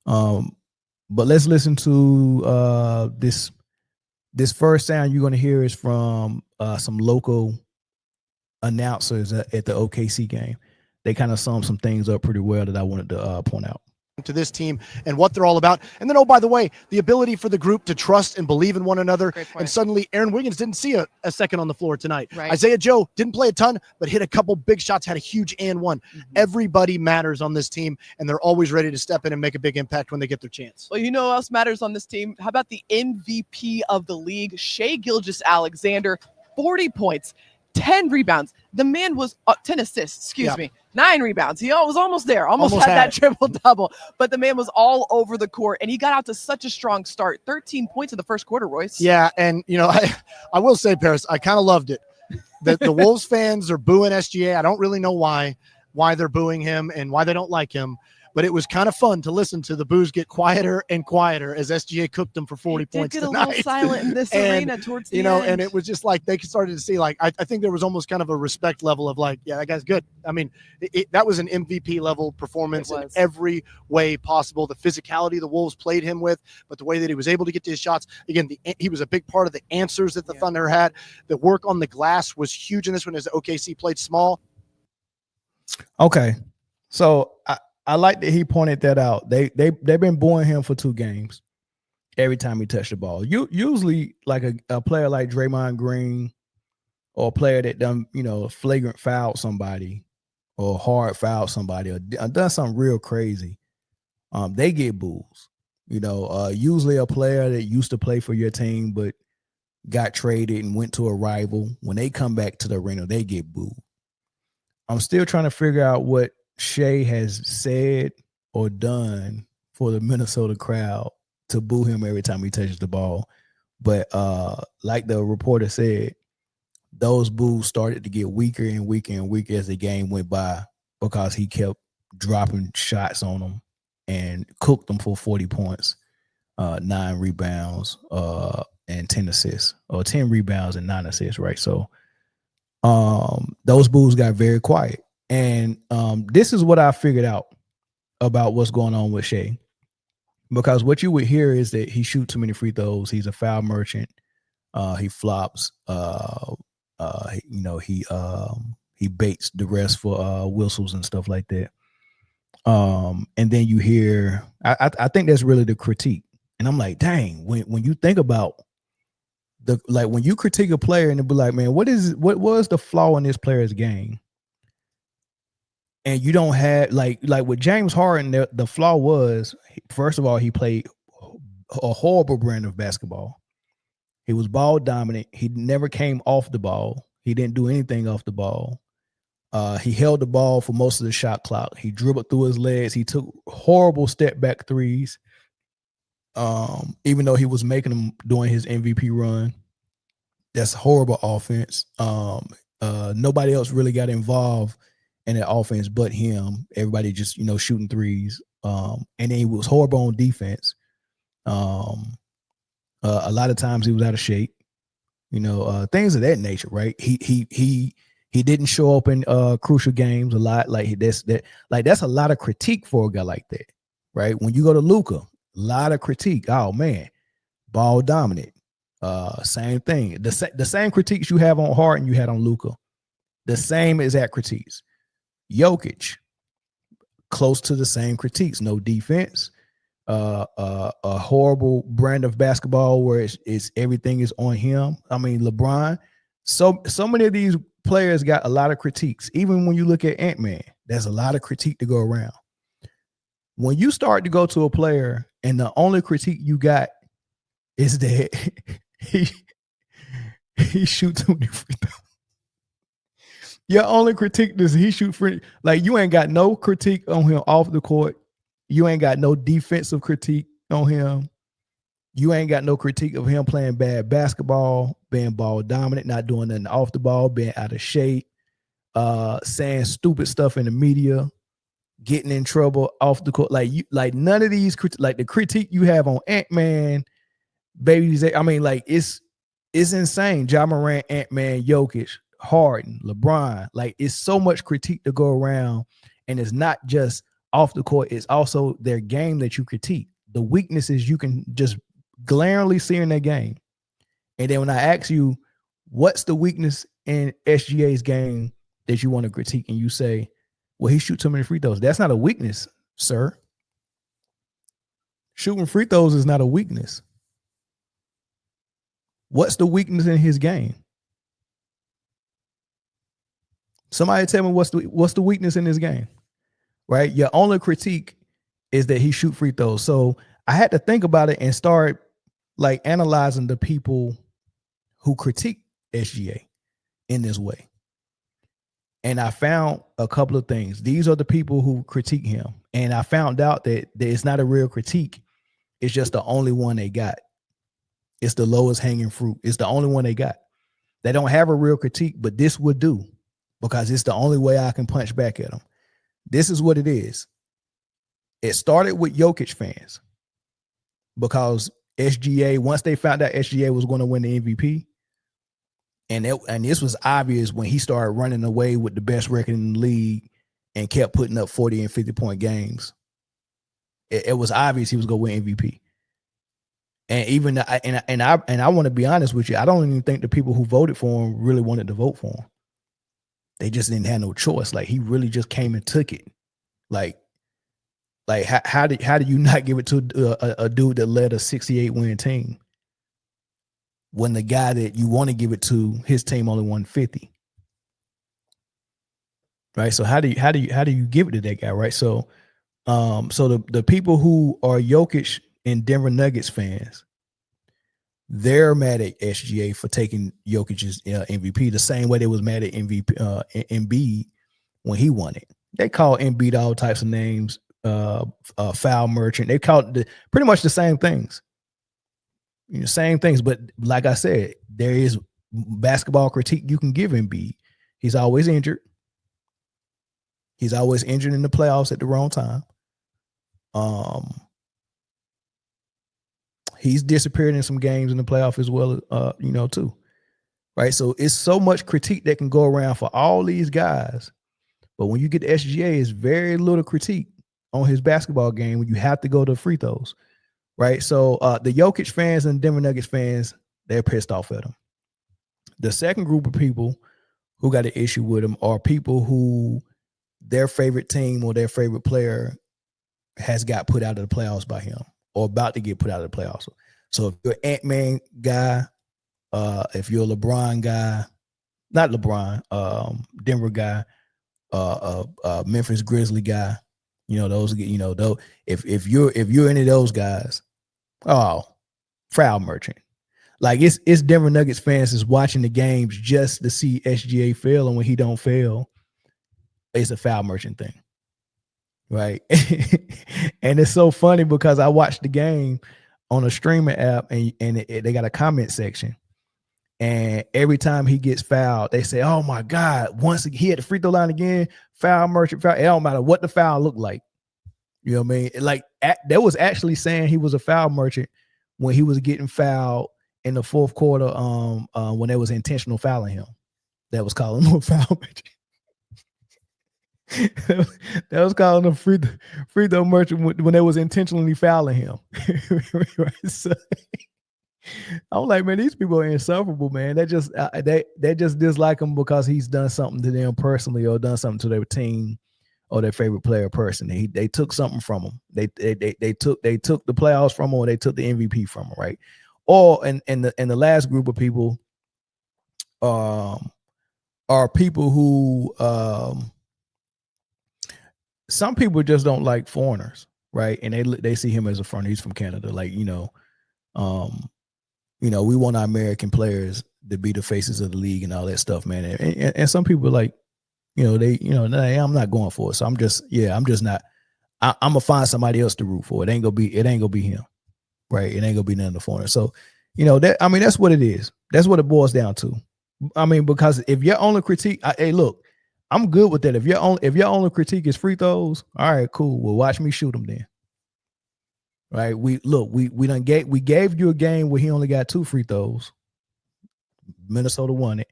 Um, but let's listen to this first sound you're going to hear is from some local announcers at the OKC game. They kind of summed some things up pretty well that I wanted to point out to this team and what they're all about. And then, oh, by the way, the ability for the group to trust and believe in one another. And suddenly Aaron Wiggins didn't see a second on the floor tonight. Right. Isaiah Joe didn't play a ton, but hit a couple big shots, had a huge and one. Everybody matters on this team, and they're always ready to step in and make a big impact when they get their chance. Well, you know what else matters on this team? How about the MVP of the league, Shai Gilgeous-Alexander, 40 points, 10 rebounds. The man was 10 assists, excuse me, 9 rebounds. He was almost there, almost had that triple-double. But the man was all over the court, and he got out to such a strong start. 13 points in the first quarter, Royce. Yeah, and, you know, I will say, Paris, I kind of loved it. The Wolves fans are booing SGA. I don't really know why they're booing him and why they don't like him. But it was kind of fun to listen to the boos get quieter and quieter as SGA cooked them for 40 points tonight. A little silent in this arena towards the end. And it was just like they started to see, like, I think there was almost kind of a respect level of like, yeah, that guy's good. I mean, that was an MVP level performance in every way possible. The physicality the Wolves played him with, but the way that he was able to get to his shots. Again, he was a big part of the answers that the Thunder had. The work on the glass was huge in this one as OKC played small. Okay. So I like that he pointed that out. They've been booing him for 2 games every time he touched the ball. Usually like a player like Draymond Green or a player that done, you know, flagrant fouled somebody or hard fouled somebody or done something real crazy, they get boos. You know, usually a player that used to play for your team but got traded and went to a rival, when they come back to the arena, they get booed. I'm still trying to figure out what Shai has said or done for the Minnesota crowd to boo him every time he touches the ball. But like the reporter said, those boos started to get weaker and weaker and weaker as the game went by because he kept dropping shots on them and cooked them for 40 points, 9 rebounds, and 10 assists, or 10 rebounds and 9 assists, right? So those boos got very quiet. And this is what I figured out about what's going on with Shai. Because what you would hear is that he shoots too many free throws. He's a foul merchant. He flops. He baits the rest for whistles and stuff like that. And then you hear, I think that's really the critique. And I'm like, dang, when you think about when you critique a player and it be like, man, what was the flaw in this player's game? And you don't have like with James Harden, the flaw was, first of all, he played a horrible brand of basketball. He was ball dominant. He never came off the ball. He didn't do anything off the ball. He held the ball for most of the shot clock. He dribbled through his legs. He took horrible step back threes. Even though he was making them during his MVP run. That's horrible offense. Nobody else really got involved in that offense but him. Everybody just, shooting threes. And then he was horrible on defense. A lot of times he was out of shape. Things of that nature, right? He didn't show up in crucial games a lot. That's a lot of critique for a guy like that, right? When you go to Luka, a lot of critique. Oh man, ball dominant. Same thing. The same critiques you have on Harden, you had on Luka. The same exact critiques. Jokic, close to the same critiques. No defense. A horrible brand of basketball where it's everything is on him. I mean, LeBron. So many of these players got a lot of critiques. Even when you look at Ant-Man, there's a lot of critique to go around. When you start to go to a player and the only critique you got is that he shoots too many free throws. Your only critique is he shoot free. Like, you ain't got no critique on him off the court. You ain't got no defensive critique on him. You ain't got no critique of him playing bad basketball, being ball dominant, not doing nothing off the ball, being out of shape, saying stupid stuff in the media, getting in trouble off the court. Like none of these, like the critique you have on Ant-Man, it's insane. Ja Morant, Ant-Man, Jokic, Harden, LeBron. Like, it's so much critique to go around, and it's not just, off the court, it's also their game that you critique. The weaknesses you can just glaringly see in their game. And then when I ask you, what's the weakness in SGA's game that you want to critique, and you say, well, he shoots too many free throws. That's not a weakness, sir. Shooting free throws is not a weakness. What's the weakness in his game? Somebody tell me what's the weakness in his game, right? Your only critique is that he shoot free throws. So I had to think about it and start like analyzing the people who critique SGA in this way. And I found a couple of things. These are the people who critique him. And I found out that it's not a real critique. It's just the only one they got. It's the lowest hanging fruit. It's the only one they got. They don't have a real critique, but this would do because it's the only way I can punch back at them. This is what it is. It started with Jokic fans because SGA, once they found out SGA was going to win the MVP, and this was obvious when he started running away with the best record in the league and kept putting up 40 and 50-point games. It was obvious he was going to win MVP. And even I want to be honest with you, I don't even think the people who voted for him really wanted to vote for him. They just didn't have no choice. Like he really just came and took it. Like how do you not give it to a dude that led a 68-win team when the guy that you want to give it to, his team only won 50? Right. So how do you give it to that guy? Right. So the people who are Jokic and Denver Nuggets fans, they're mad at SGA for taking Jokic's MVP the same way they was mad at Embiid when he won it. They call Embiid all types of names, foul merchant. They called pretty much the same things. Same things, but like I said, there is basketball critique you can give Embiid. He's always injured. He's always injured in the playoffs at the wrong time. He's disappeared in some games in the playoff as well, too. Right. So it's so much critique that can go around for all these guys. But when you get to SGA, it's very little critique on his basketball game when you have to go to free throws. Right. So the Jokic fans and Denver Nuggets fans, they're pissed off at him. The second group of people who got an issue with him are people who their favorite team or their favorite player has got put out of the playoffs by him or about to get put out of the playoffs. So if you're an Ant-Man guy, if you're a LeBron guy, not LeBron, Denver guy, Memphis Grizzly guy, those, though, if you're any of those guys, foul merchant. Like it's Denver Nuggets fans is watching the games just to see SGA fail, and when he don't fail, it's a foul merchant thing. Right. And it's so funny because I watched the game on a streaming app and they got a comment section. And every time he gets fouled, they say, oh my God, once he hit the free throw line again, foul merchant, foul. It don't matter what the foul looked like. You know what I mean? Like that was actually saying he was a foul merchant when he was getting fouled in the fourth quarter when there was intentional fouling him. That was calling him a foul merchant. That was calling him free throw merchant when they was intentionally fouling him. Right? So, I'm like, man, these people are insufferable, man. They just dislike him because he's done something to them personally or done something to their team or their favorite player person. They took something from him. They took the playoffs from him, or they took the MVP from him, right? Or and the last group of people are people who some people just don't like foreigners, right? And they see him as a foreigner. He's from Canada, like we want our American players to be the faces of the league and all that stuff, man. And some people are like, I'm not going for it. So I'm just not. I'm gonna find somebody else to root for. It ain't gonna be him, right? It ain't gonna be none of the foreigners. So that's what it is. That's what it boils down to. I mean, because if your only critique, hey, look, I'm good with that. If your only critique is free throws, all right, cool. Well, watch me shoot them then. Right? We gave you a game where he only got 2 free throws. Minnesota won it.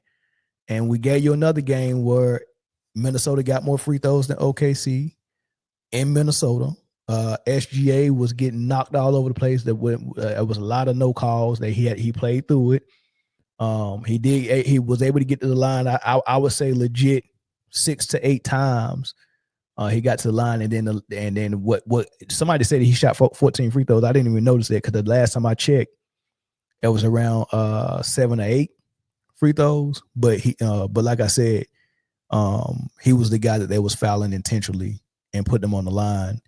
And we gave you another game where Minnesota got more free throws than OKC. in Minnesota. SGA was getting knocked all over the place. There was a lot of no calls that he played through it. He was able to get to the line. I would say legit 6 to 8 times. He got to the line, and then what somebody said he shot 14 free throws. I didn't even notice that because the last time I checked, it was around 7 or 8 free throws. But like I said, he was the guy that they was fouling intentionally and put them on the line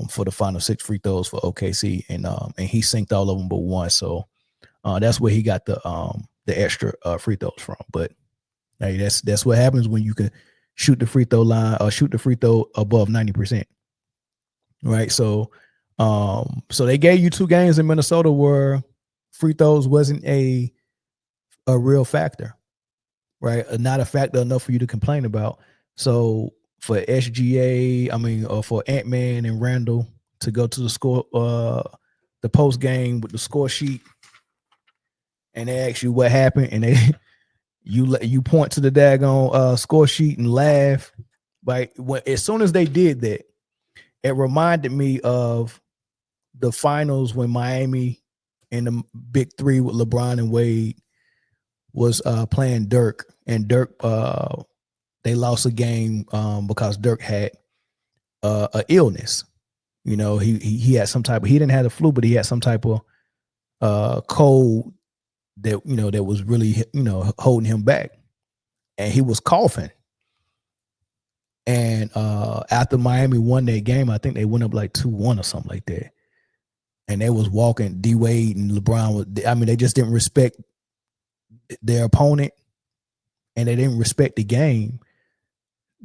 for the final 6 free throws for OKC, and he synced all of them but one. So that's where he got the extra free throws from. But hey, that's what happens when you can shoot the free throw line or shoot the free throw above 90%. Right. So so they gave you 2 games in Minnesota where free throws wasn't a real factor, right? Not a factor enough for you to complain about. So for SGA, or for Ant-Man and Randall to go to the score, the post game with the score sheet, and they ask you what happened, and you point to the daggone score sheet and laugh. Like as soon as they did that, it reminded me of the finals when Miami and the big 3 with LeBron and Wade was playing Dirk, and Dirk they lost a game because Dirk had an illness. You know, he had some type of, he didn't have the flu, but he had some type of cold that, you know, that was really, you know, holding him back, and he was coughing. And after Miami won that game, I think they went up like 2-1 or something like that. And they was walking, D Wade and LeBron they just didn't respect their opponent, and they didn't respect the game.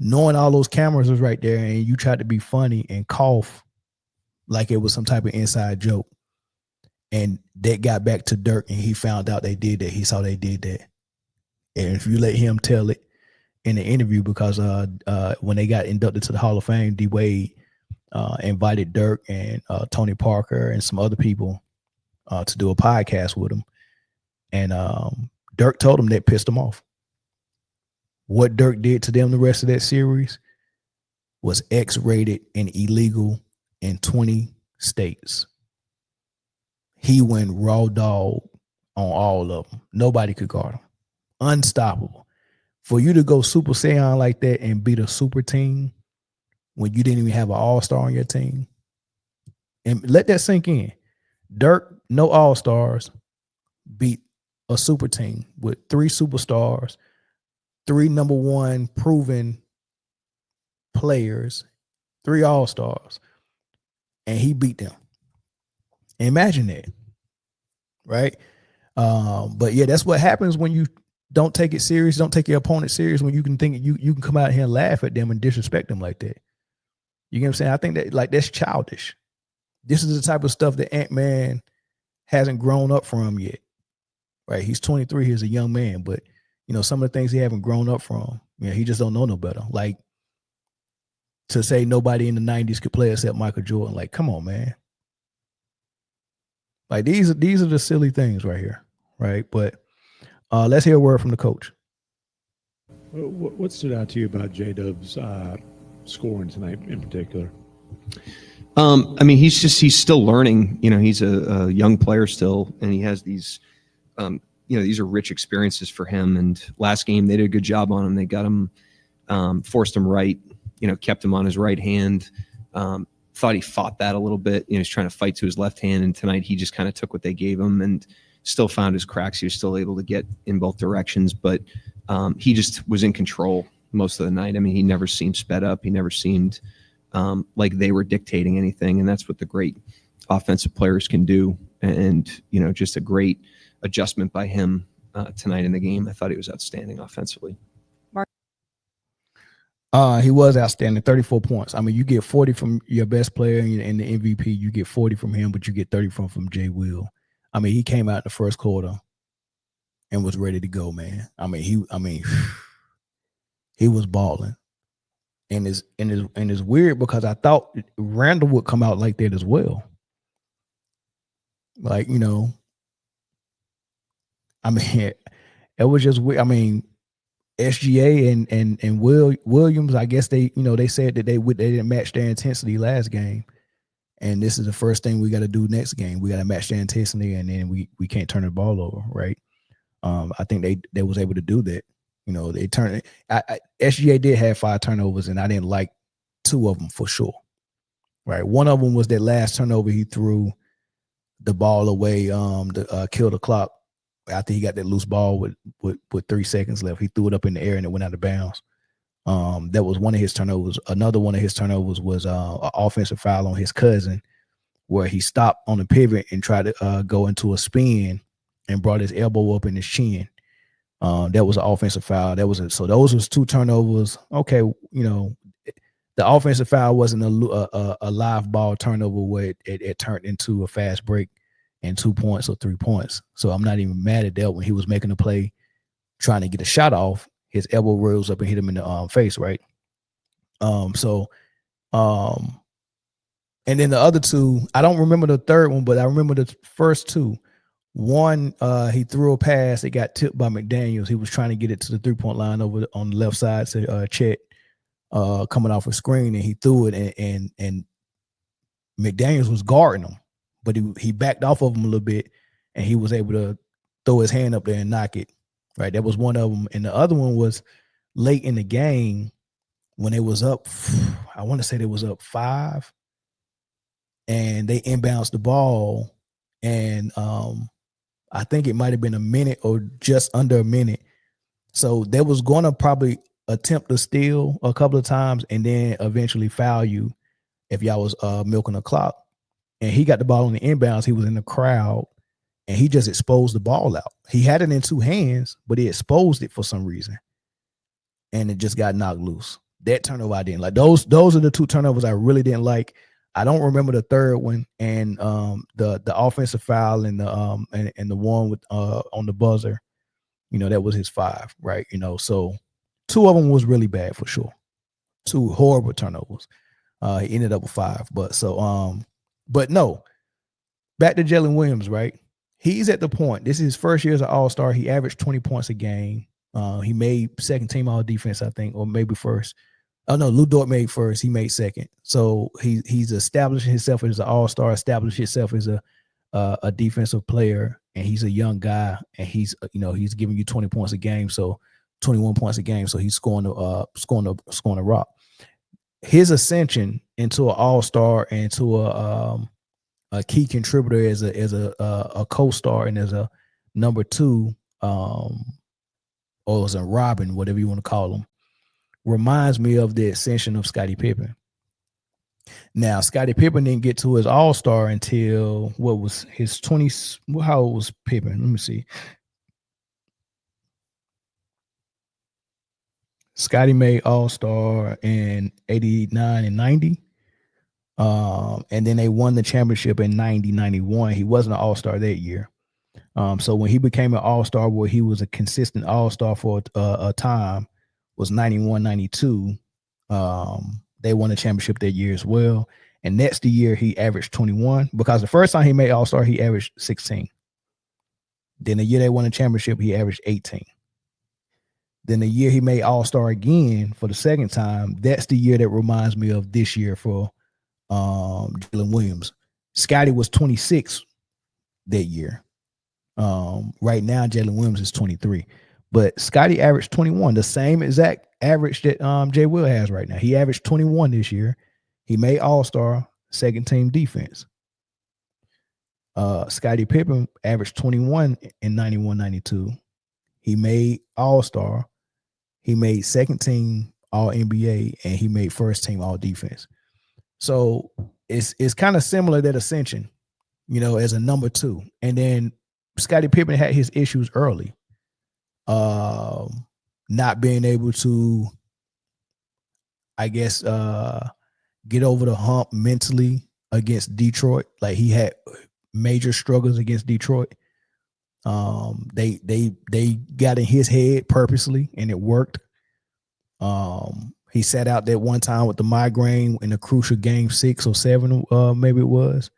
Knowing all those cameras was right there, and you tried to be funny and cough like it was some type of inside joke. And that got back to Dirk, and he found out they did that. He saw they did that. And if you let him tell it in the interview, because when they got inducted to the Hall of Fame, D Wade invited Dirk and Tony Parker and some other people to do a podcast with him. And Dirk told him that pissed him off. What Dirk did to them the rest of that series was X-rated and illegal in 20 states. He went raw dog on all of them. Nobody could guard him. Unstoppable. For you to go Super Saiyan like that and beat a super team when you didn't even have an all-star on your team, and let that sink in. Dirk, no all-stars, beat a super team with 3 superstars, 3 number 1 proven players, 3 all-stars, and he beat them. Imagine that, right? But yeah, that's what happens when you don't take it serious, don't take your opponent serious, when you can think you can come out here and laugh at them and disrespect them like that. You get what I'm saying? I think that, like, that's childish. This is the type of stuff that Ant-Man hasn't grown up from yet, right? He's 23, he's a young man, but you know, some of the things he haven't grown up from, you know, he just don't know no better. Like, to say nobody in the 90s could play except Michael Jordan, like, come on, man. Like, these are the silly things right here, right? But let's hear a word from the coach. What stood out to you about J-Dub's scoring tonight in particular? He's still learning. You know, he's a young player still, and he has these, these are rich experiences for him. And last game, they did a good job on him. They got him, forced him right, kept him on his right hand. Thought he fought that a little bit. He's trying to fight to his left hand. And tonight he just kind of took what they gave him and still found his cracks. He was still able to get in both directions, but he just was in control most of the night. I mean, he never seemed sped up. He never seemed like they were dictating anything. And that's what the great offensive players can do. And, just a great adjustment by him tonight in the game. I thought he was outstanding offensively. He was outstanding, 34 points. I mean, you get 40 from your best player and the MVP. You get 40 from him, but you get 30 from Jay Will. I mean, he came out in the first quarter and was ready to go, man. He was balling. And it's weird because I thought Randall would come out like that as well. Like, it was just weird. I mean, SGA and Williams, I guess they said that they didn't match their intensity last game, and this is the first thing we got to do next game. We got to match their intensity, and then we can't turn the ball over, right? I think they was able to do that. They turned it. SGA did have 5 turnovers, and I didn't like 2 of them for sure. Right, one of them was that last turnover. He threw the ball away to kill the clock after he got that loose ball with 3 seconds left. He threw it up in the air and it went out of bounds. That was one of his turnovers. Another one of his turnovers was an offensive foul on his cousin, where he stopped on the pivot and tried to go into a spin and brought his elbow up in his chin. That was an offensive foul. So those was 2 turnovers. Okay, the offensive foul wasn't a live ball turnover where it turned into a fast break and 2 points or 3 points. So I'm not even mad at that. When he was making a play, trying to get a shot off, his elbow rose up and hit him in the face, right? And then the other 2, I don't remember the third one, but I remember the first 2. One, he threw a pass. It got tipped by McDaniels. He was trying to get it to the 3-point line over on the left side to Chet. Coming off a screen, and he threw it, and McDaniels was guarding him, but he backed off of him a little bit, and he was able to throw his hand up there and knock it. Right, that was one of them, and the other one was late in the game when it was up. I want to say they was up 5, and they inbounced the ball, and I think it might have been a minute or just under a minute. So they was going to probably attempt to steal a couple of times and then eventually foul you if y'all was milking the clock. And he got the ball on the inbounds. He was in the crowd, and he just exposed the ball out. He had it in 2 hands, but he exposed it for some reason, and it just got knocked loose. That turnover I didn't like. Those are the 2 turnovers I really didn't like. I don't remember the third one, and the offensive foul and the one with on the buzzer. That was his 5, right? So 2 of them was really bad for sure. 2 horrible turnovers. He ended up with 5, but no. Back to Jalen Williams, right? He's at the point. This is his first year as an All-Star. He averaged 20 points a game. He made second team all defense, I think, or maybe first. Oh no, Lou Dort made first. He made second. So he's establishing himself as an All-Star, established himself as a defensive player, and he's a young guy, and he's giving you 20 points a game, so 21 points a game, so he's scoring a rock. His ascension into an All-Star and to a key contributor as a co-star and as a number 2, or as a Robin, whatever you want to call him, reminds me of the ascension of Scottie Pippen. Now, Scottie Pippen didn't get to his All-Star until what was his 20s? How old was Pippen? Let me see. Scottie made All-Star in 89 and 90. And then they won the championship in 90, 91. He wasn't an All-Star that year. So when he became an All-Star, where he was a consistent All-Star for a time, was 91, 92. They won the championship that year as well. And next year, he averaged 21, because the first time he made All-Star, he averaged 16. Then the year they won the championship, he averaged 18. Then the year he made All-Star again for the second time, that's the year that reminds me of this year for Jalen Williams. Scottie was 26 that year. Right now, Jalen Williams is 23. But Scottie averaged 21, the same exact average that Jay Will has right now. He averaged 21 this year. He made All-Star, second team defense. Scottie Pippen averaged 21 in 91, 92. He made All-Star. He made second team All-NBA, and he made first team All-Defense. So it's kind of similar, that ascension, as a number 2. And then Scottie Pippen had his issues early. Not being able to, I guess, get over the hump mentally against Detroit. Like, he had major struggles against Detroit. They got in his head purposely, and it worked. He sat out that one time with the migraine in a crucial game 6 or 7, maybe it was.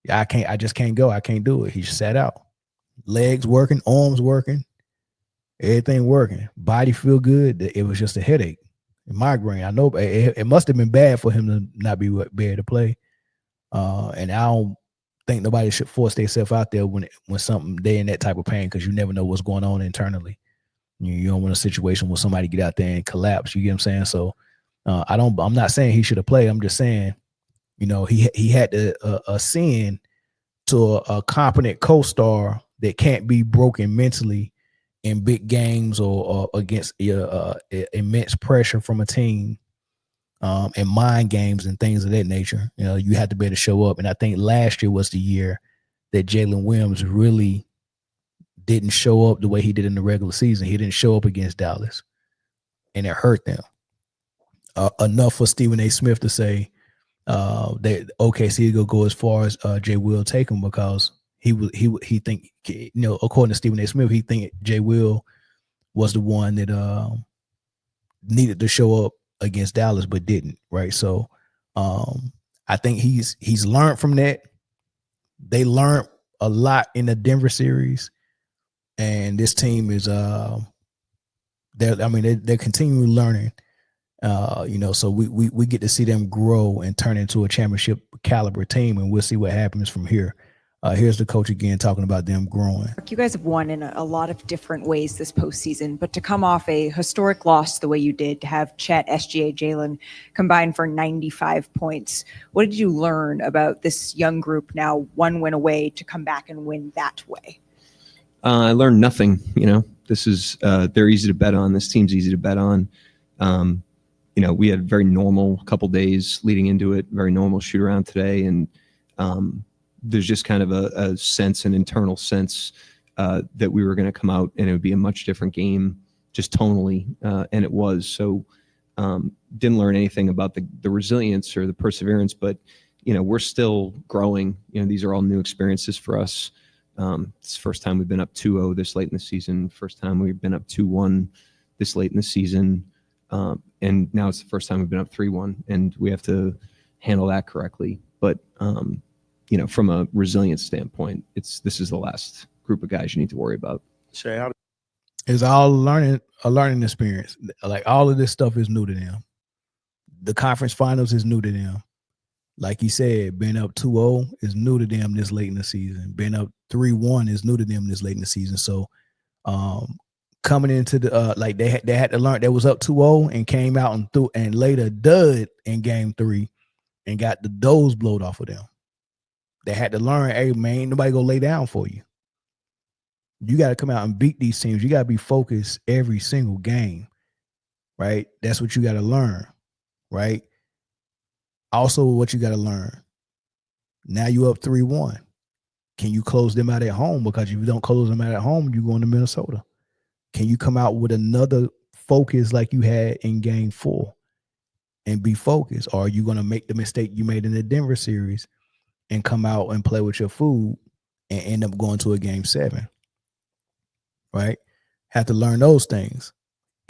I just can't go. I can't do it. He just sat out. Legs working, arms working. Everything working. Body feel good. It was just a headache. Migraine. I know it must have been bad for him to not be able to play. And I don't think nobody should force themselves out there when something they in that type of pain, because you never know what's going on internally. You don't want a situation where somebody get out there and collapse. You get what I'm saying? So I'm not saying he should have played. I'm just saying, he had to ascend to a competent co-star that can't be broken mentally in big games or against immense pressure from a team, and mind games and things of that nature. You have to be able to show up. And I think last year was the year that Jalen Williams really didn't show up the way he did in the regular season. He didn't show up against Dallas, and it hurt them enough for Stephen A. Smith to say that OKC will go as far as Jay Will take him, because he think, according to Stephen A. Smith, he think Jay Will was the one that needed to show up against Dallas but didn't, right? So I think he's learned from that. They learned a lot in the Denver series, and this team is they're continually learning. So we get to see them grow and turn into a championship caliber team, and we'll see what happens from here. Here's the coach again talking about them growing. You guys have won in a lot of different ways this postseason, but to come off a historic loss the way you did, to have Chet, SGA, Jalen combined for 95 points, what did you learn about this young group now, one win away, to come back and win that way? I learned nothing. This is they're easy to bet on. This team's easy to bet on. We had a very normal couple days leading into it, very normal shoot around today. And there's just kind of a sense, an internal sense that we were going to come out and it would be a much different game, just tonally. And it was. So didn't learn anything about the resilience or the perseverance, but, we're still growing. These are all new experiences for us. It's the first time we've been up 2-0 this late in the season. First time we've been up 2-1 this late in the season. And now it's the first time we've been up 3-1, and we have to handle that correctly. But, from a resilience standpoint, this is the last group of guys you need to worry about. Shai, it's all a learning experience. Like, all of this stuff is new to them. The conference finals is new to them. Like you said, being up 2-0 is new to them this late in the season. Being up 3-1 is new to them this late in the season. So, coming into the they had to learn. They was up 2-0 and came out and later dud in game 3 and got the doors blowed off of them. They had to learn, hey man, ain't nobody gonna lay down for you. You got to come out and beat these teams. You got to be focused every single game, right? That's what you got to learn, right? Also, what you got to learn, now you up 3-1. Can you close them out at home? Because if you don't close them out at home, you're going to Minnesota. Can you come out with another focus like you had in game 4 and be focused? Or are you going to make the mistake you made in the Denver series and come out and play with your food and end up going to a game 7? Right? Have to learn those things.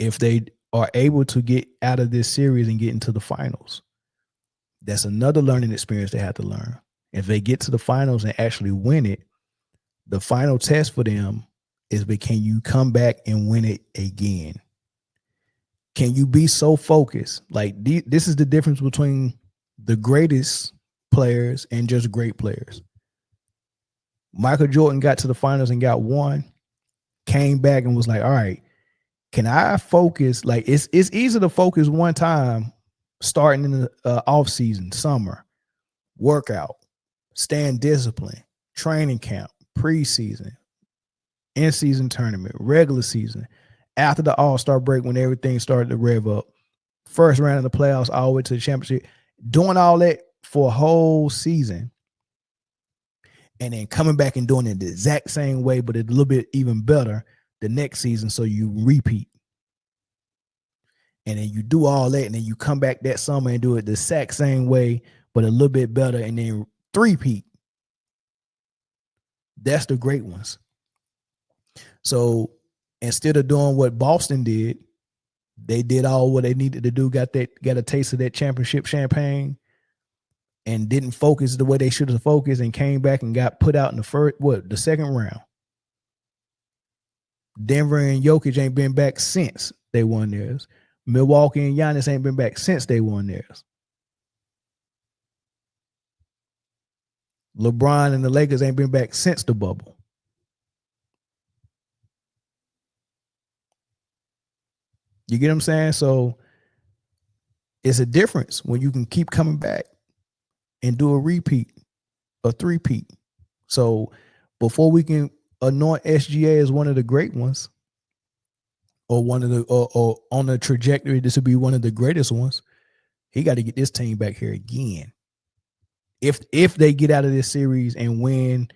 If they are able to get out of this series and get into the finals, that's another learning experience they have to learn. If they get to the finals and actually win it, the final test for them is, but can you come back and win it again? Can you be so focused? Like, this is the difference between the greatest players and just great players. Michael Jordan got to the finals and got one, came back and was like, all right, can I focus? Like, it's easy to focus one time starting in the off season, summer, workout, staying disciplined, training camp, preseason, in-season tournament, regular season, after the All-Star break when everything started to rev up, first round of the playoffs all the way to the championship, doing all that for a whole season, and then coming back and doing it the exact same way, but a little bit even better the next season, so you repeat. And then you do all that, and then you come back that summer and do it the exact same way, but a little bit better, and then three-peat. That's the great ones. So instead of doing what Boston did, they did all what they needed to do, got a taste of that championship champagne, and didn't focus the way they should have focused, and came back and got put out in the second round. Denver and Jokic ain't been back since they won theirs. Milwaukee and Giannis ain't been back since they won theirs. LeBron and the Lakers ain't been back since the bubble. You get what I'm saying? So it's a difference when you can keep coming back and do a repeat, a three-peat. So before we can anoint SGA as one of the great ones, or one of the or on the trajectory this would be one of the greatest ones, he got to get this team back here again. If they get out of this series and win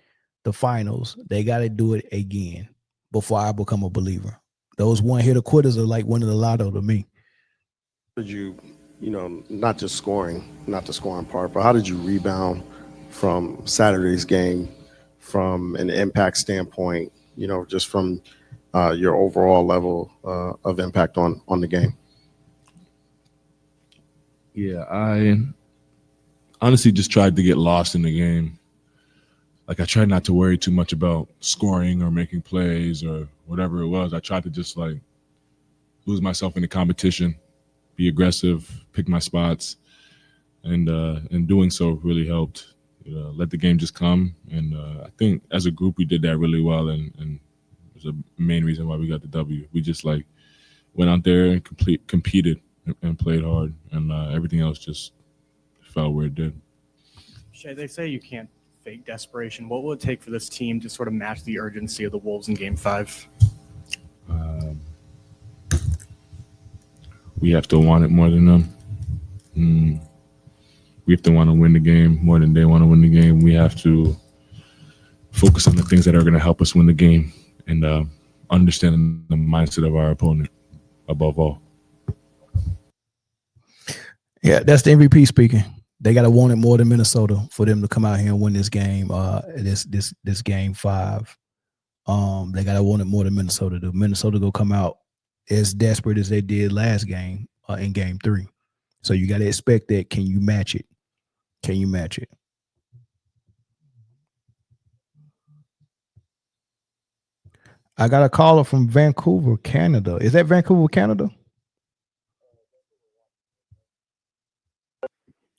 the finals, they got to do it again before I become a believer. Those one-hitter quitters are like winning the lotto to me. Did you not just scoring, not the scoring part, but how did you rebound from Saturday's game from an impact standpoint, just from your overall level of impact on the game? Yeah, I honestly just tried to get lost in the game. Like, I tried not to worry too much about scoring or making plays or whatever it was. I tried to just lose myself in the competition, be aggressive, pick my spots, and doing so really helped. Let the game just come, and I think as a group we did that really well, and it was a main reason why we got the W. We just went out there and competed and played hard, and everything else just fell where it did. Shai, they say you can't fake desperation. What will it take for this team to sort of match the urgency of the Wolves in Game 5? We have to want it more than them. We have to want to win the game more than they want to win the game. We have to focus on the things that are going to help us win the game and understand the mindset of our opponent above all. Yeah, that's the MVP speaking. They got to want it more than Minnesota for them to come out here and win this game. This Game 5. They got to want it more than Minnesota do. Minnesota go come out as desperate as they did last game in Game 3. So you got to expect that. Can you match it? Can you match it? I got a caller from Vancouver, Canada. Is that Vancouver, Canada?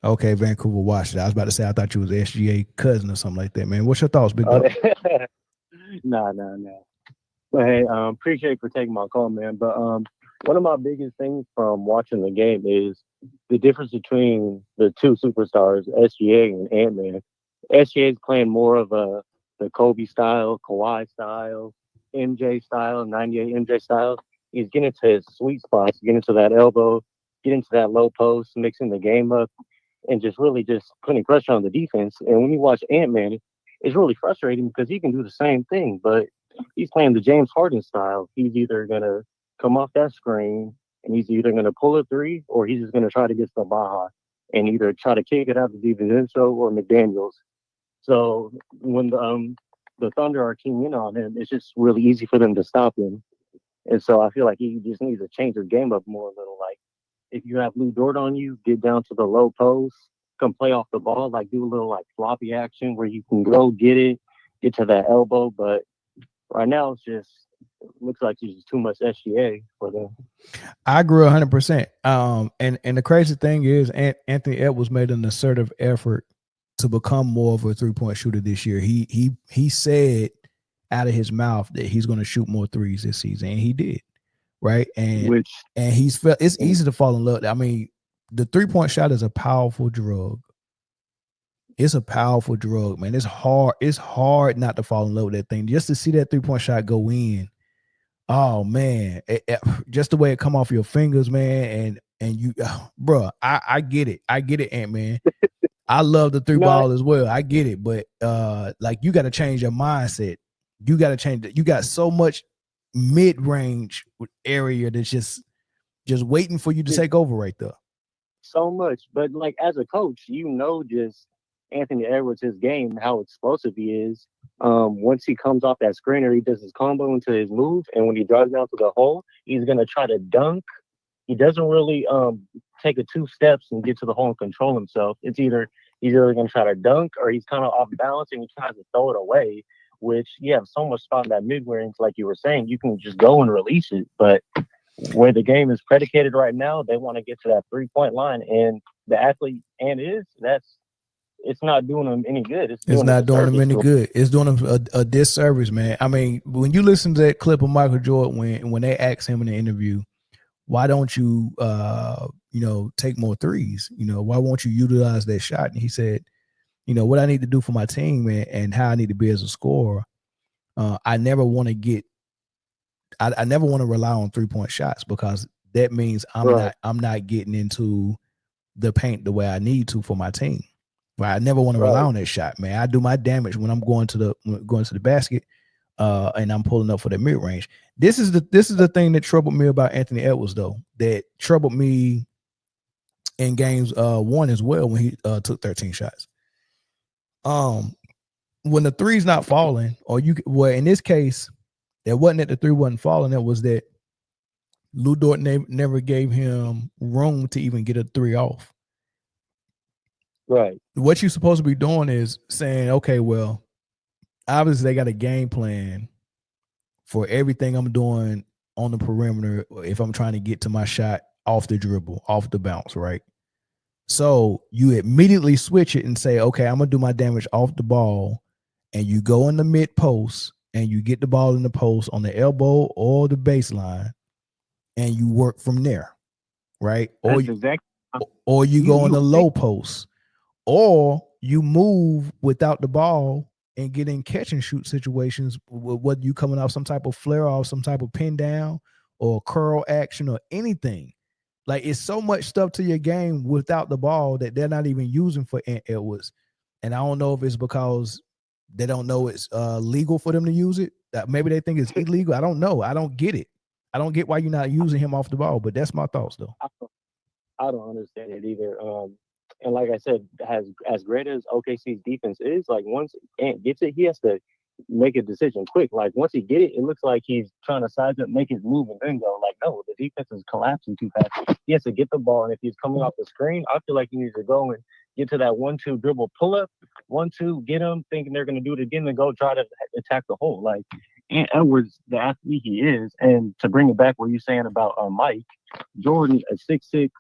Okay, Vancouver, Washington. I was about to say I thought you was SGA cousin or something like that, man. What's your thoughts, big dog? Nah. But hey, appreciate for taking my call, man. But one of my biggest things from watching the game is the difference between the two superstars, SGA and Ant-Man. SGA is playing more of the Kobe style, Kawhi style, MJ style, 98 MJ style. He's getting to his sweet spots, getting to that elbow, getting to that low post, mixing the game up, and just really just putting pressure on the defense. And when you watch Ant-Man, it's really frustrating because he can do the same thing, but he's playing the James Harden style. He's either going to come off that screen and he's either going to pull a three or he's just going to try to get to the Baja and either try to kick it out to DiVincenzo or McDaniels. So when the Thunder are keying in on him, it's just really easy for them to stop him. And so I feel like he just needs to change his game up more a little. Like, if you have Lou Dort on you, get down to the low post, come play off the ball, do a little floppy action where you can go get it, get to that elbow. But right now, it looks like there's just too much SGA for them. I agree 100%. And the crazy thing is, Anthony Edwards made an assertive effort to become more of a 3-point shooter this year. He said out of his mouth that he's going to shoot more threes this season, and he did. Right. And he's felt it's easy to fall in love. I mean, the 3-point shot is a powerful drug. It's a powerful drug, man. It's hard not to fall in love with that thing. Just to see that 3-point shot go in. Oh man. Just the way it come off your fingers, man. And you, bro, I get it. I get it, Ant-Man. I love the three ball as well. I get it. But you got to change your mindset. You got to change it. You got so much mid-range area that's just waiting for you to take over right there. So much. But as a coach, just Anthony Edwards, his game, how explosive he is. Once he comes off that screener, he does his combo into his move, and when he drives down to the hole, he's gonna try to dunk. He doesn't really take 2 steps and get to the hole and control himself. It's either he's gonna try to dunk or he's kind of off balance and he tries to throw it away, which you have so much spot in that mid-range, like you were saying, you can just go and release it. But where the game is predicated right now, they want to get to that 3-point line, and the athlete it's not doing them any good. It's not doing them any disservice. good. It's doing them a disservice, man. I mean, when you listen to that clip of Michael Jordan when they asked him in the interview, why don't you take more threes? Why won't you utilize that shot? And he said, what I need to do for my team and how I need to be as a scorer. I never want to I never want to rely on 3-point shots, because that means I'm not getting into the paint the way I need to for my team. Right? I never want to rely on that shot, man. I do my damage when I'm going to the basket, and I'm pulling up for the mid range. This is the thing that troubled me about Anthony Edwards, though. That troubled me in games 1 as well, when he took 13 shots. When the three's not falling, in this case, it wasn't that the three wasn't falling. It was that Lou Dort never gave him room to even get a three off. Right. What you're supposed to be doing is saying, okay, well, obviously they got a game plan for everything I'm doing on the perimeter if I'm trying to get to my shot off the dribble, off the bounce, right? So you immediately switch it and say, okay, I'm going to do my damage off the ball, and you go in the mid post and you get the ball in the post on the elbow or the baseline, and you work from there, right? Or you go in the low post, or you move without the ball and get in catch and shoot situations, whether you coming off some type of flare off, some type of pin down or curl action or anything. Like, it's so much stuff to your game without the ball that they're not even using for Ant Edwards. And I don't know if it's because they don't know it's legal for them to use it. Maybe they think it's illegal. I don't know. I don't get it. I don't get why you're not using him off the ball, but that's my thoughts, though. I don't understand it either. And like I said, as great as OKC's defense is, like, once Ant gets it, he has to make a decision quick. Like, once he get it, it looks like he's trying to size up, make his move, and then go. Like, no, the defense is collapsing too fast. He has to get the ball, and if he's coming off the screen, I feel like he needs to go and get to that 1-2 dribble pull up, 1-2, get him, thinking they're going to do it again, and go try to attack the hole. Like, Ant Edwards, the athlete he is, and to bring it back, what you're saying about Mike Jordan, a 6'6",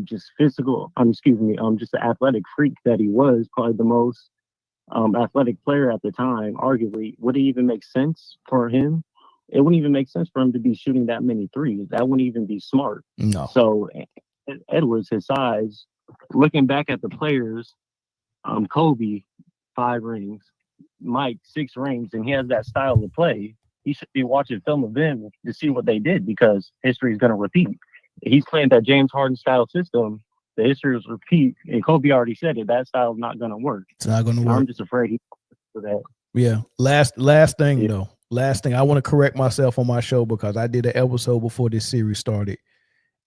just physical, just the athletic freak that he was, probably the most athletic player at the time, arguably. Would it even make sense for him? It wouldn't even make sense for him to be shooting that many threes. That wouldn't even be smart. No. So Edwards, his size, looking back at the players, Kobe, 5 rings, Mike, 6 rings, and he has that style of play. He should be watching film of them to see what they did, because history is going to repeat. He's playing that James Harden style system. The history is repeat, and Kobe already said it. That style is not going to work. It's not going to work. I'm just afraid for that. Yeah. Last thing, though. Last thing, I want to correct myself on my show, because I did an episode before this series started,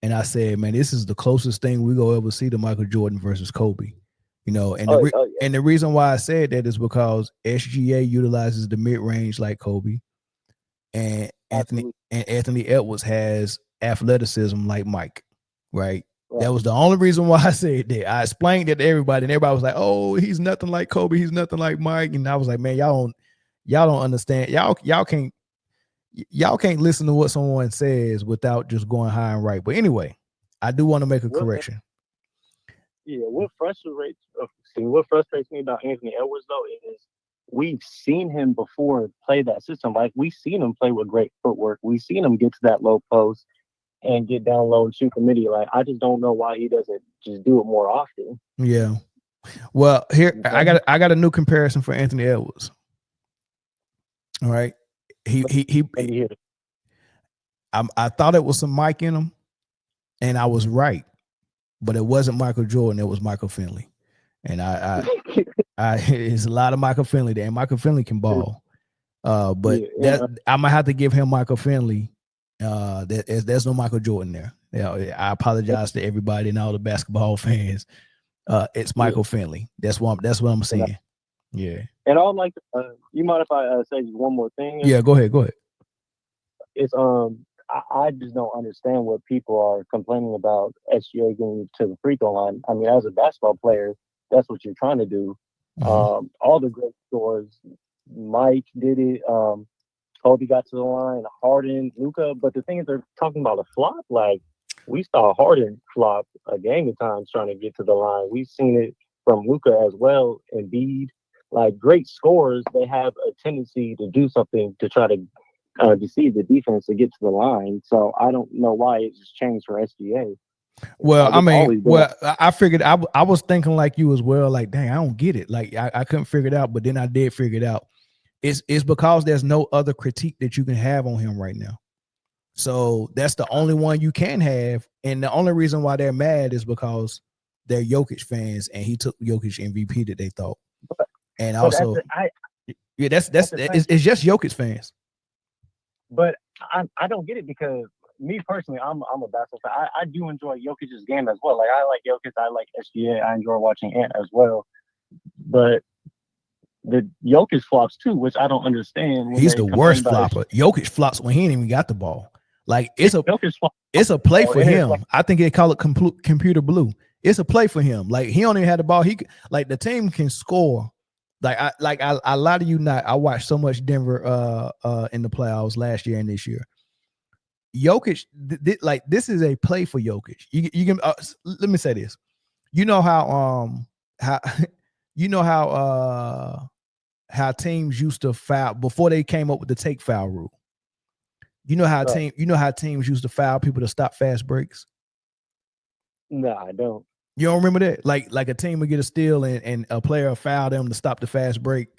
and I said, man, this is the closest thing we go ever see to Michael Jordan versus Kobe. And the reason why I said that is because SGA utilizes the mid range like Kobe, and Anthony Edwards has athleticism like Mike, right? That was the only reason why I said that. I explained it to everybody, and everybody was like, "Oh, he's nothing like Kobe. He's nothing like Mike." And I was like, "Man, y'all don't understand. Y'all can't listen to what someone says without just going high and right." But anyway, I do want to make a correction. Yeah, what frustrates me about Anthony Edwards, though, is we've seen him before play that system. Like, we've seen him play with great footwork. We've seen him get to that low post and get down low and shoot the midi. Like, I just don't know why he doesn't just do it more often. Yeah. Well, here I got a new comparison for Anthony Edwards. All right. I thought it was some Mike in him, and I was right, but it wasn't Michael Jordan. It was Michael Finley. And it's a lot of Michael Finley there, and Michael Finley can ball. But I'm gonna have to give him Michael Finley. There's no Michael Jordan there. I apologize to everybody and all the basketball fans. It's Michael Finley. That's what I'm saying. Yeah. And I'd like to, you mind if I say just one more thing? Yeah, go ahead. It's I just don't understand what people are complaining about SGA getting to the free throw line. I mean, as a basketball player, that's what you're trying to do. Mm-hmm. All the great scores, Mike did it. Kobe got to the line, Harden, Luka. But the thing is, they're talking about a flop. Like, we saw Harden flop a game of times trying to get to the line. We've seen it from Luka as well, and Embiid. Like, great scorers, they have a tendency to do something to try to deceive the defense to get to the line. So I don't know why it just changed for SGA. Well, I figured I was thinking like you as well. Like, dang, I don't get it. Like, I couldn't figure it out, but then I did figure it out. It's because there's no other critique that you can have on him right now. So that's the only one you can have. And the only reason why they're mad is because they're Jokic fans and he took Jokic MVP that they thought. And also, it's just Jokic fans. But I don't get it because me personally, I'm a basketball fan. I do enjoy Jokic's game as well. Like, I like Jokic, I like SGA, I enjoy watching Ant as well. But the Jokic flops too, which I don't understand. He's the worst flopper. Jokic flops when he ain't even got the ball. Like, it's a play for him. I think they call it computer blue. It's a play for him. Like, he don't even have the ball. The team can score. I lie to you not. I watched so much Denver in the playoffs last year and this year. Jokic, this is a play for Jokic. You can let me say this. You know how how teams used to foul before they came up with the take foul rule. You know how teams used to foul people to stop fast breaks. No, I don't. You don't remember that? Like a team would get a steal and a player foul them to stop the fast break.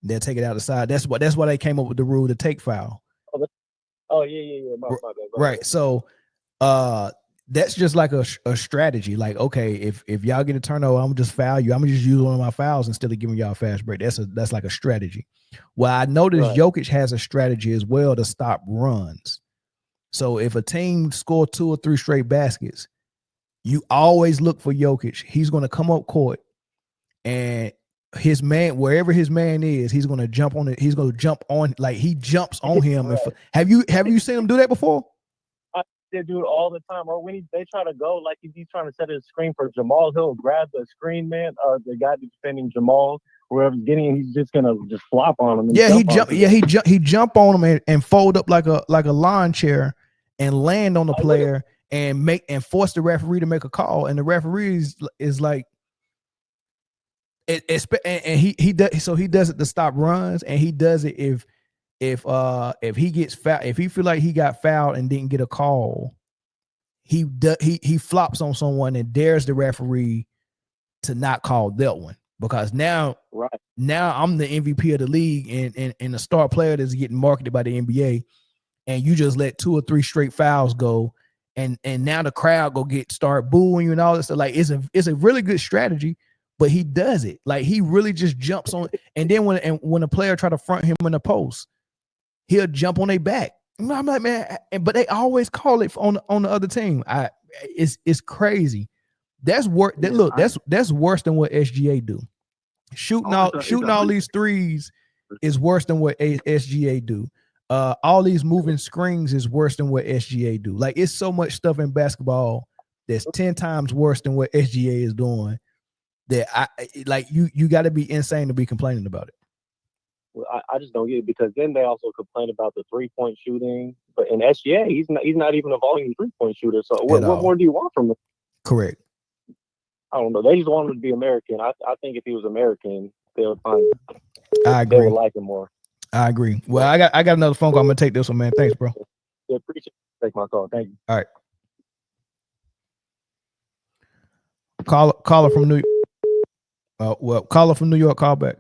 They'll take it out the side. That's why they came up with the rule to take foul. Oh yeah. My bad. Right. So that's just like a strategy. Like, okay, if y'all get a turnover, I'm gonna just foul you. I'm gonna just use one of my fouls instead of giving y'all a fast break. That's like a strategy. Well, I noticed Jokic has a strategy as well to stop runs. So if a team score 2 or 3 straight baskets, you always look for Jokic. He's gonna come up court, and his man, wherever his man is, he's gonna jump on it. He's gonna jump on, like he jumps on him. Right. Have you seen him do that before? They do it all the time. Or when they try to go, like if he's trying to set a screen for Jamal, he'll grab the screen man, the guy defending Jamal, whoever's getting him, he's just gonna just flop on him. He jump on him and fold up like a lawn chair and land on the player and force the referee to make a call. And the referee is like, he does it to stop runs, and he does it if he gets fouled, if he feel like he got fouled and didn't get a call, he flops on someone and dares the referee to not call that one, because now I'm the MVP of the league and the star player that's getting marketed by the NBA, and you just let 2 or 3 straight fouls go, and now the crowd start booing you and all this stuff. Like, it's a really good strategy. But he does it. Like, he really just jumps on. And then when a player try to front him in the post, he'll jump on their back. I'm like, man, but they always call it on the other team. It's crazy. That's worse. That's worse than what SGA do. Shooting all these threes is worse than what SGA do. All these moving screens is worse than what SGA do. Like, it's so much stuff in basketball that's 10 times worse than what SGA is doing. That you got to be insane to be complaining about it. Well, I just don't get it, because then they also complain about the 3-point shooting. But in SGA, he's not even a volume 3-point shooter. So what more do you want from him? Correct. I don't know. They just want him to be American. I think if he was American, they would find. I agree. They would like him more. I agree. Well, I got another phone call. I'm gonna take this one, man. Thanks, bro. Yeah, appreciate you. Take my call. Thank you. All right. Caller from New York. Caller from New York, call back.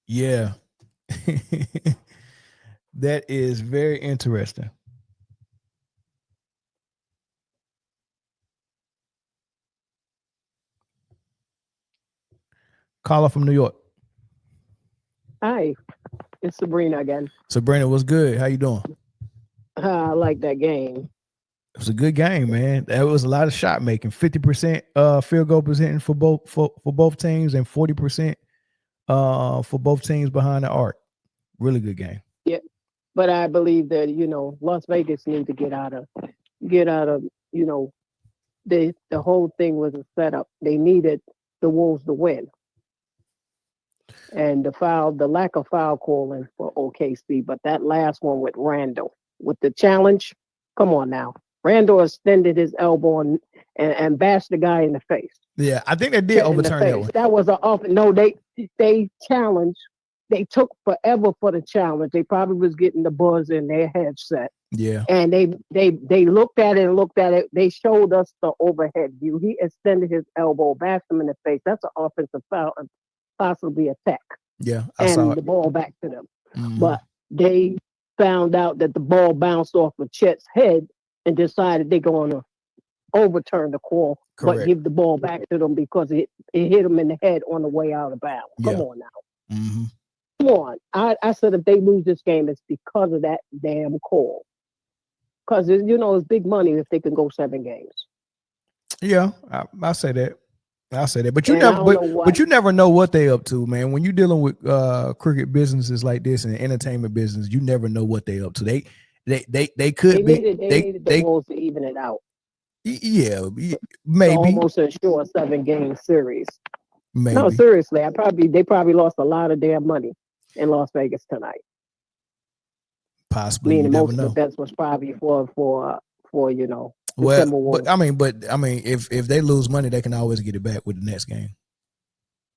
Yeah. That is very interesting. Caller from New York. Hi, it's Sabrina again. Sabrina, what's good? How you doing? I like that game. It was a good game, man. There was a lot of shot making. 50% field goal percentage for both teams, and 40% for both teams behind the arc. Really good game. Yeah, but I believe that Las Vegas need to get out of the whole thing was a setup. They needed the Wolves to win. And the lack of foul calling for OKC, but that last one with Randall, with the challenge, come on now. Randall extended his elbow and bashed the guy in the face. Yeah, I think they did overturn that one. That was an off. No, they challenged. They took forever for the challenge. They probably was getting the buzz in their headset. Yeah. And they looked at it. They showed us the overhead view. He extended his elbow, bashed him in the face. That's an offensive foul and possibly a tech. Yeah, I saw the ball back to them. Mm-hmm. But they found out that the ball bounced off of Chet's head and decided they're going to overturn the call, but give the ball back to them because it hit them in the head on the way out of bounds. Come on now. Mm-hmm. Come on. I said if they lose this game, it's because of that damn call. Because, it's big money if they can go 7 games. Yeah, I say that. But you never know what they up to, man. When you're dealing with cricket businesses like this and entertainment business, you never know what they up to. They needed the Wolves to even it out. Yeah, maybe. To almost ensure a 7-game series. Maybe. No, seriously, they probably lost a lot of damn money in Las Vegas tonight. Possibly. Meaning most of the bets was probably for well, but I mean, if they lose money, they can always get it back with the next game.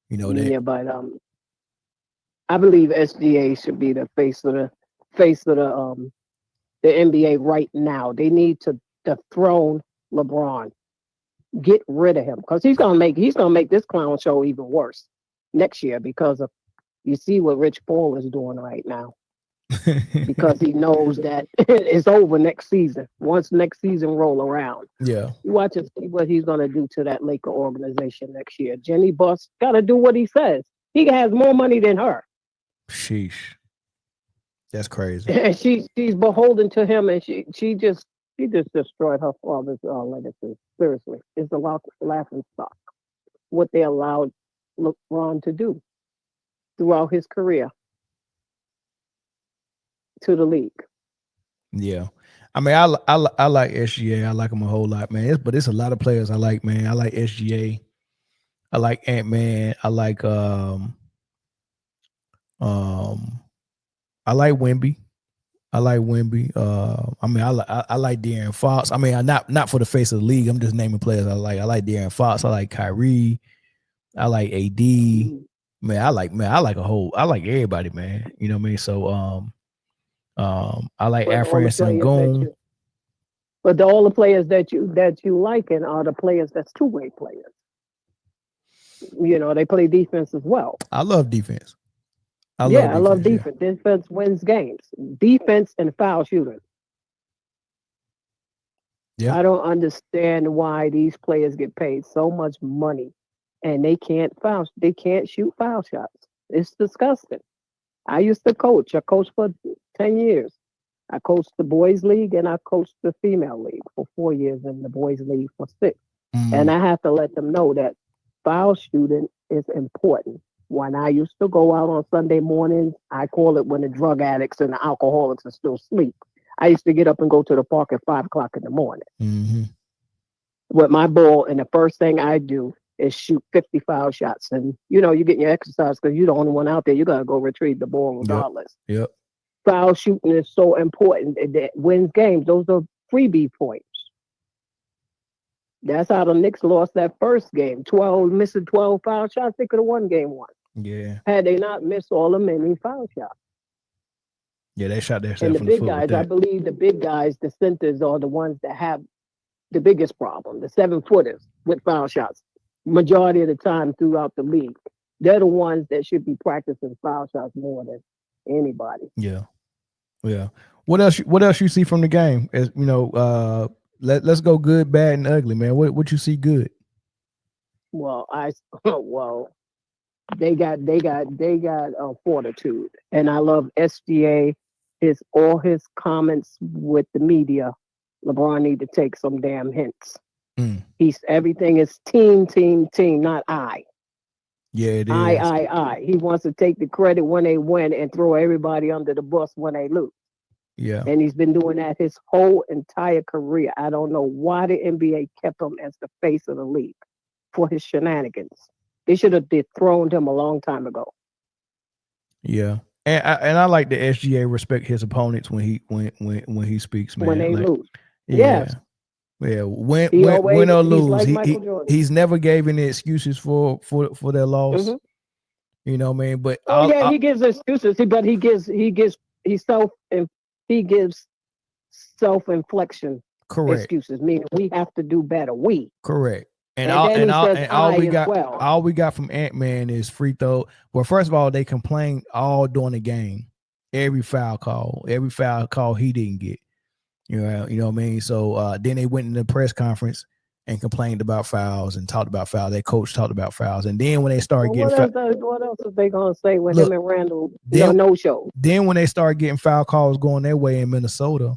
Yeah, but I believe SGA should be the face of the NBA right now. They need to dethrone LeBron, get rid of him because he's gonna make this clown show even worse next year because of you see what Rich Paul is doing right now. Because he knows that it's over next season. Once next season roll around, yeah, you watch and see what he's gonna do to that Laker organization next year. Jenny Buss gotta do what he says. He has more money than her. Sheesh, that's crazy. And she's beholden to him, and she just destroyed her father's legacy. Seriously, it's a laughing stock. What they allowed LeBron to do throughout his career to the league. Yeah, I mean, I like SGA. I like him a whole lot, man. But it's a lot of players I like, man. I like SGA. I like Ant-Man. I like I like Wemby. I mean, I like De'Aaron Fox. I mean, not for the face of the league. I'm just naming players I like. I like De'Aaron Fox. I like Kyrie. I like AD. Man, I like everybody, man. You know what I mean? So I like Afran Sengun. But all the players that you like and are the players that's two-way players. They play defense as well. I love defense. I love defense. Yeah. Defense wins games. Defense and foul shooting. Yeah. I don't understand why these players get paid so much money and they can't shoot foul shots. It's disgusting. I used to coach. I coached for 10 years. I coached the boys league and I coached the female league for 4 years and the boys league for 6. And I have to let them know that foul shooting is important. When I used to go out on Sunday mornings, I call it when the drug addicts and the alcoholics are still asleep. I used to get up and go to the park at 5 o'clock in the morning with my ball. And the first thing I do is shoot 50 foul shots. And, you're getting your exercise because you're the only one out there. You got to go retrieve the ball regardless. Yep. Foul shooting is so important. It wins games. Those are freebie points. That's how the Knicks lost that first game. Missing 12 foul shots, they could have won game 1. Yeah. Had they not missed all the many foul shots. Yeah, they shot their and the big guys, I believe the big guys, the centers are the ones that have the biggest problem, the 7-footers with foul shots. Majority of the time throughout the league. They're the ones that should be practicing foul shots more than anybody. Yeah. Yeah. What else you see from the game? As let's go good, bad, and ugly, man. What you see good? Well, they got fortitude, and I love SGA. All his comments with the media. LeBron need to take some damn hints. Everything is team, not I. Yeah, it is. I. He wants to take the credit when they win and throw everybody under the bus when they lose. Yeah. And he's been doing that his whole entire career. I don't know why the NBA kept him as the face of the league for his shenanigans. They should have dethroned him a long time ago. Yeah. And I like the SGA respect his opponents when he speaks, man. When they like, lose. Yeah. Yes. Yeah. Win He or he's lose. like Michael Jordan. He's never gave any excuses for their loss. Mhm. You know what I mean? But He gives excuses, but he gives self-inflection correct. excuses, meaning we have to do better. Correct. And then he says all we as got well. all we got from Ant-Man is free throw. Well, first of all, they complained all during the game. Every foul call he didn't get. You know what I mean? So then they went in the press conference and complained about fouls and talked about fouls. Their coach talked about fouls. And then when they started What else is they gonna say with him and Randall no show? Then when they started getting foul calls going their way in Minnesota,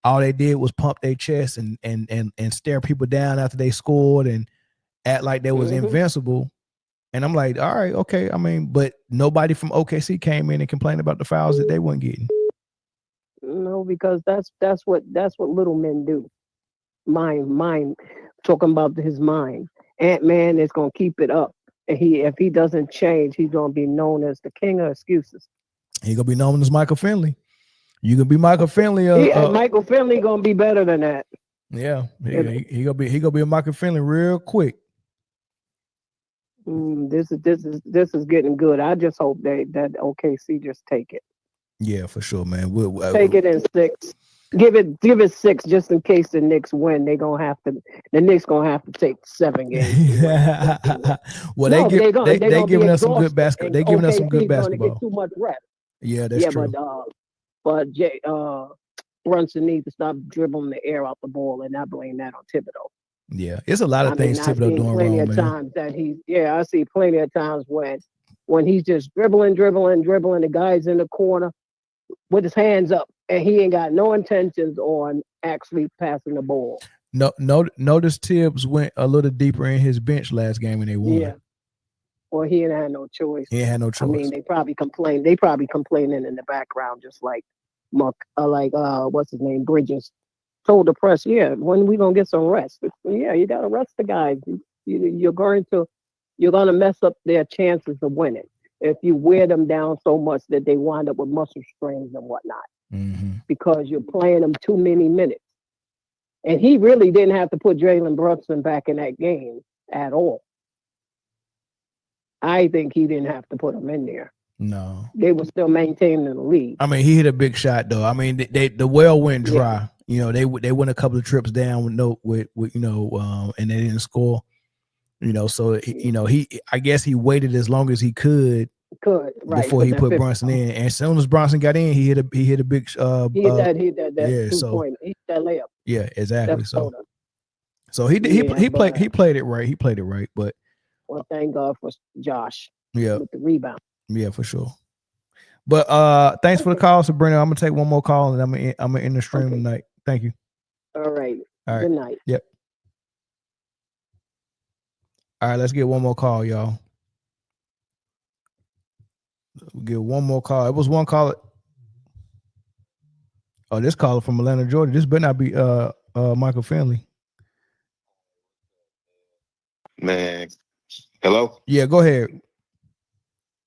all they did was pump their chest and stare people down after they scored and act like they was invincible. And I'm like, all right, okay. I mean, but nobody from OKC came in and complained about the fouls that they weren't getting. No, because that's what little men do. Mind talking about his mind. Ant-Man is gonna keep it up. And if he doesn't change, he's gonna be known as the king of excuses. He's gonna be known as Michael Finley. You can be Michael Finley. Michael Finley gonna be better than that. Yeah, he gonna be a Michael Finley real quick. This is getting good. I just hope that OKC just take it. Yeah, for sure, man. We'll take it in 6. Give it 6 just in case the Knicks win. The Knicks gonna have to take 7 games. Well, they giving us some good basketball. They giving us some good basketball. Get too much rest. Yeah, that's true. But Brunson needs to stop dribbling the air out the ball and not blame that on Thibodeau. Yeah, it's a lot of things Thibodeau doing wrong, man. Times that I see plenty of times when he's just dribbling, the guy's in the corner with his hands up, and he ain't got no intentions on actually passing the ball. No, notice Tibbs went a little deeper in his bench last game and they won. Yeah. Well, he ain't had no choice. He had no choice. I mean, they probably complained. They probably complaining in the background, just like what's his name, Bridges told the press. Yeah, when we gonna get some rest? Yeah, you gotta rest the guys. You're gonna mess up their chances of winning if you wear them down so much that they wind up with muscle strains and whatnot. Because you're playing them too many minutes. And he really didn't have to put Jalen Brunson back in that game at all. I think he didn't have to put him in there. No. They were still maintaining the lead. I mean, he hit a big shot though. I mean, the well went dry. Yeah. They went a couple of trips down with and they didn't score. So I guess he waited as long as he could before he put Brunson in. And as soon as Brunson got in, he hit a big he hit that yeah, 2-point. He hit that layup. Yeah, exactly. That's So he played it right. He played it right, but thank God for Josh. Yeah. With the rebound. Yeah, for sure. But thanks for the call, Sabrina. I'm gonna take one more call and I'm gonna end the stream tonight. Thank you. All right. Good night. Yep. All right, let's get one more call, y'all. We'll get one more call. It was one call. Oh, this caller from Atlanta, Georgia. This better not be Michael Finley. Man. Hello? Yeah, go ahead.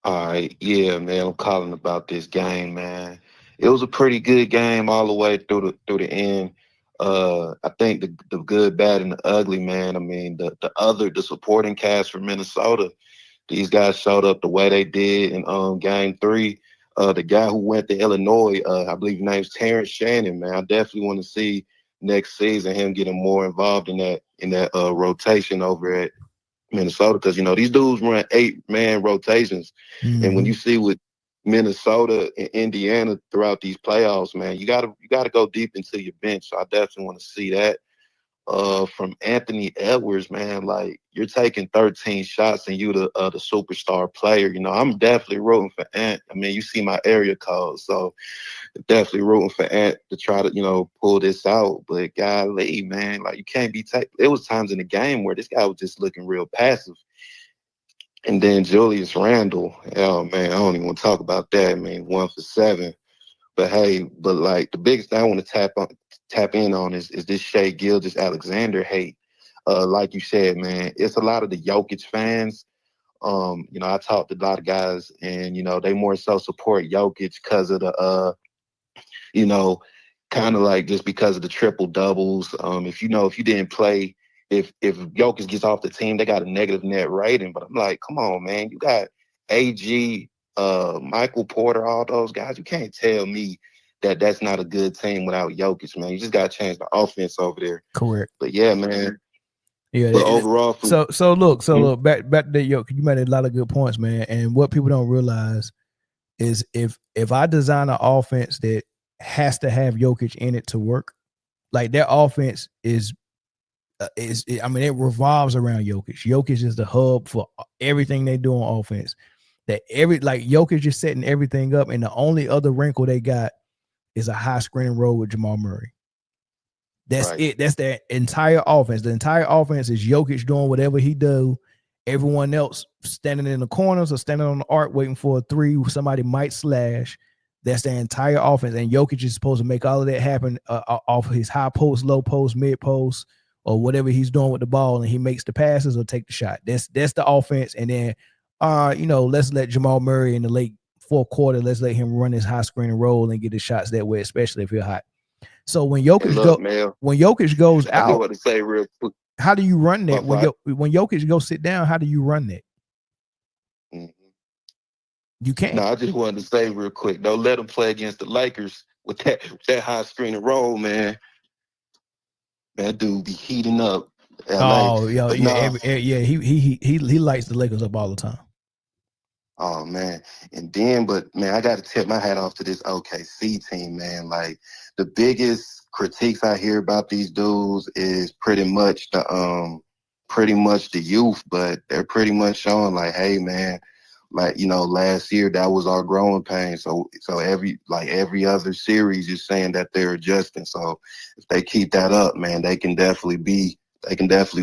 All right. Yeah, man. I'm calling about this game, man. It was a pretty good game all the way through the end. I think the good, bad, and the ugly, man. I mean, the supporting cast from Minnesota, these guys showed up the way they did in game 3. The guy who went to Illinois, I believe his name's Terrence Shannon, man. I definitely want to see next season him getting more involved in that rotation over at Minnesota, because these dudes run 8-man rotations, and when you see with Minnesota and Indiana throughout these playoffs, man, you gotta go deep into your bench. So I definitely want to see that. From Anthony Edwards, man, like, you're taking 13 shots and you the superstar player. I'm definitely rooting for Ant. I mean, you see my area code, so definitely rooting for Ant to try to pull this out. But golly, man, like, you can't be It was times in the game where this guy was just looking real passive. And then Julius Randle, oh man, I don't even want to talk about that, man. 1 for 7. But hey, but like the biggest thing I want to tap in on is this Shai Gilgeous-Alexander hate. Like you said, man, it's a lot of the Jokic fans. You know, I talked to a lot of guys, and you know, they more so support Jokic because of the you know, kind of like just because of the triple doubles. If you didn't play, if Jokic gets off the team, they got a negative net rating. But I'm like, come on, man, you got AG, Michael Porter, all those guys. You can't tell me that that's not a good team without Jokic, man. You just got to change the offense over there. Correct. But yeah, man. Yeah. But overall, so look, back to that, you made a lot of good points, man. And what people don't realize is if I design an offense that has to have Jokic in it to work, like their offense it revolves around Jokic. Jokic is the hub for everything they do on offense. Jokic is setting everything up, and the only other wrinkle they got is a high screen roll with Jamal Murray. That's right. It. That's their entire offense. The entire offense is Jokic doing whatever he do. Everyone else standing in the corners or standing on the arc waiting for a three. Somebody might slash. That's their entire offense. And Jokic is supposed to make all of that happen off of his high post, low post, mid post, or whatever he's doing with the ball, and he makes the passes or take the shot. That's the offense. And then, let's let Jamal Murray in the late fourth quarter, let's let him run his high screen and roll and get his shots that way, especially if you're hot. So when Jokic goes out, I know what to say real quick. How do you run that? When Jokic goes sit down, how do you run that? Mm-hmm. You can't. No, I just wanted to say real quick, don't let them play against the Lakers with that high screen and roll, man. That dude be heating up. LA. Oh, yeah. He lights the Lakers up all the time. Oh man. And then, but man, I got to tip my hat off to this OKC team, man. Like the biggest critiques I hear about these dudes is pretty much the youth, but they're pretty much showing like, hey man, like, last year that was our growing pain. So every other series is saying that they're adjusting. So if they keep that up, man, they can definitely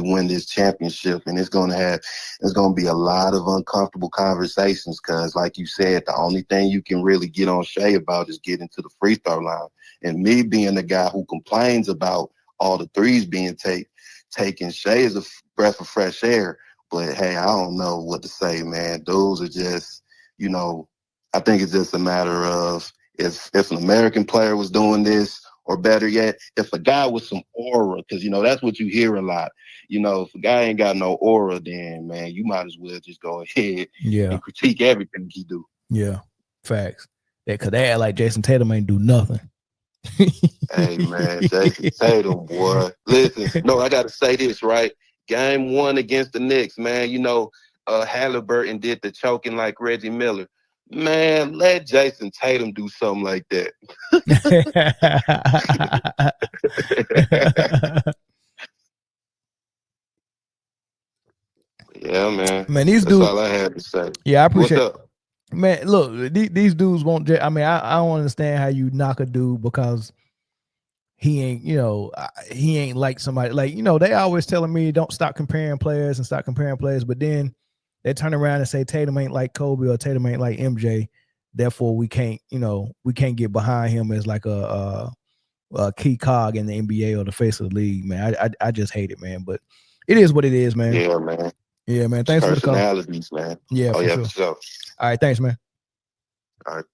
win this championship, and it's going to be a lot of uncomfortable conversations because, like you said, the only thing you can really get on Shai about is getting to the free throw line. And me being the guy who complains about all the threes being taken, Shai is a breath of fresh air. But hey, I don't know what to say, man. Those are just, I think it's just a matter of if an American player was doing this, or better yet, if a guy with some aura, because, that's what you hear a lot. If a guy ain't got no aura, then, man, you might as well just go ahead and critique everything he do. Yeah, facts. Because they act like Jason Tatum ain't do nothing. Hey, man, Jason Tatum, boy. Listen, no, I got to say this, right? Game 1 against the Knicks, man, Halliburton did the choking like Reggie Miller. Man, let Jason Tatum do something like that. Yeah, man. These dudes. That's all I had to say. Yeah, I appreciate. What's up? Man, look, these dudes won't. I don't understand how you knock a dude because he ain't, he ain't like somebody. Like, they always telling me don't stop comparing players, but then they turn around and say Tatum ain't like Kobe or Tatum ain't like MJ. Therefore, we can't get behind him as like a key cog in the NBA or the face of the league, man. I just hate it, man. But it is what it is, man. Yeah, man. Yeah, man. Thanks for the call. Personalities, man. Yeah, for sure. For sure. All right, thanks, man. All right.